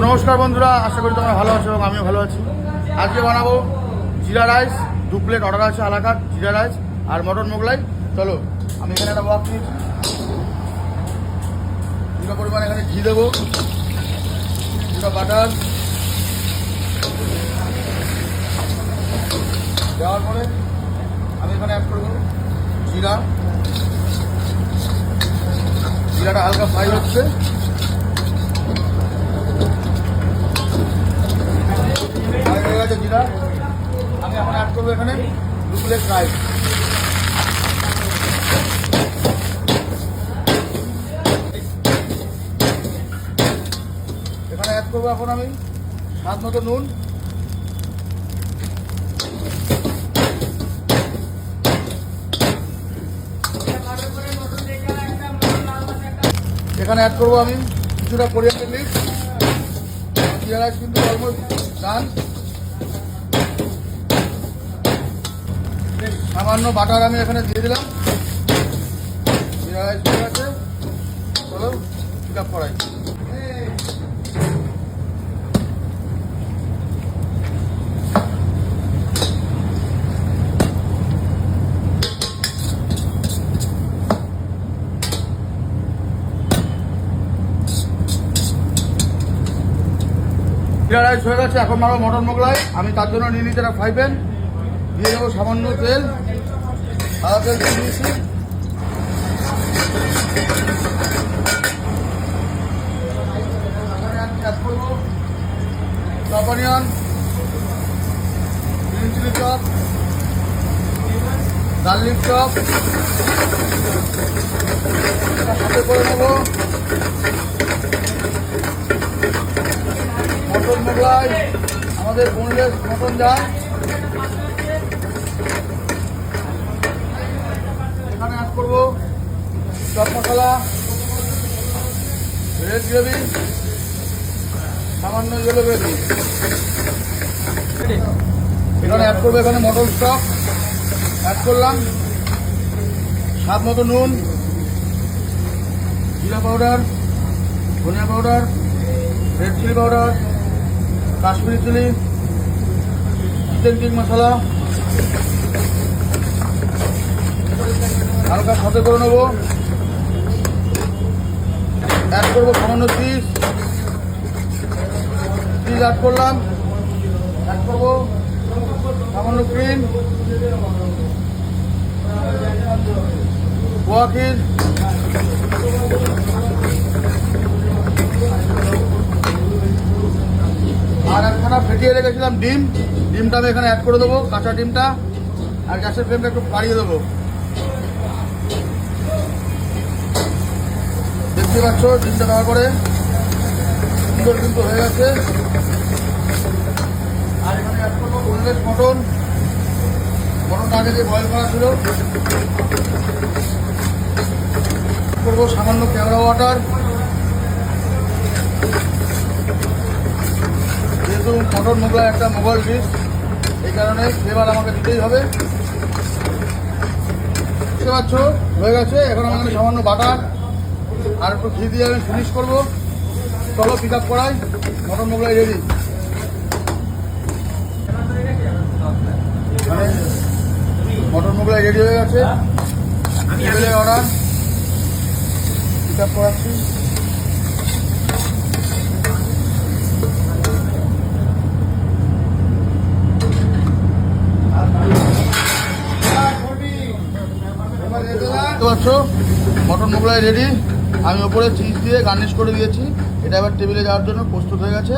নমস্কার বন্ধুরা, আশা করি তোমরা ভালো আছো এবং আমিও ভালো আছি। আজকে বানাবো জিরা রাইস, 2 প্লেট অর্ডার আছে আলাকাত জিরা রাইস আর মটন মোগলাই। চলো, আমি এখানে একটা বক নিয়েছি, দুটো পরিমাণ এখানে ঘি দেবো, দুটো বাটার দেওয়ার পরে আমি এখানে অ্যাড করবো জিরাটা হালকা ফ্রাই হচ্ছে। হয়ে গেছে জিরা, আমি এখন অ্যাড করবো এখানে 2 প্লেট রাইস। এখানে অ্যাড করবো এখন আমি স্বাদ মতো নুন, এখানে অ্যাড করবো আমি কিছুটা কোরিয়ান্ডার লিভস। জিরা রাইস কিন্তু অলমোস্ট ডান। সামান্য বাটার আমি এখানে দিয়ে দিলাম। জিরা রাইস হয়ে গেছে, চলো পিক আপ করাই। জিরা রাইস হয়ে গেছে, এখন মারো মটন মোগলাই। আমি তার জন্য নিয়ে নিচ্ছি একটা ফ্রাই প্যান, দিয়ে দেবো সামান্য তেল, সাদা তেল দিয়ে দিয়েছি। অ্যাড করবো chop onion, green chilli chop, garlic chop, সাথে করে নেবো মটন মোগলাই, আমাদের বোনলেস মটন যায়। এখানে অ্যাড করবো চপ মশলা, রেড গ্রেভি, সামান্য ইয়েলো গ্রেভি। এখানে অ্যাড করবো এখানে মটন স্টক অ্যাড করলাম, স্বাদ মতো নুন, জিরা পাউডার, ধনিয়া powder, red chilli powder, Kashmiri chilli, chicken king মশলা, হালকা সাথে করে নেবো। অ্যাড করবো সামান্য চিজ অ্যাড করলাম, অ্যাড করবো সামান্য ক্রিম, গোয়া ক্ষীর, আর একখানা ফেটিয়ে রেখেছিলাম ডিমটা আমি এখানে অ্যাড করে দেবো, কাঁচা ডিমটা। আর গ্যাসের ফ্লেমটা একটু বাড়িয়ে দেবো। দেখতে পাচ্ছ ডিমটা দেওয়ার পরে সুন্দর কিন্তু হয়ে গেছে। আর এখানে অ্যাড করবো বোনলেস মটনটা আগে যে বয়েল করা ছিল। করবো সামান্য কেওড়া ওয়াটার, যেহেতু মটন মোগলাই একটা মোগল ডিশ, এই কারণে ফ্লেভার আমাকে দিতেই হবে। বুঝতে পারছো হয়ে গেছে। এখন আমাকে সামান্য বাটার আর একটু ঘি দিয়ে আমি ফিনিশ করবো। চলো পিক আপ করাই, mutton Mughlai ready. Mutton Mughlai ready হয়ে গেছে, টেবিলে অর্ডার, পিক আপ করাচ্ছি। দেখতে পাচ্ছ মটন মোগলাই রেডি। আমি ওপরে চিজ দিয়ে গার্নিশ করে দিয়েছি। এটা এবার টেবিলে যাওয়ার জন্য প্রস্তুত হয়ে গেছে।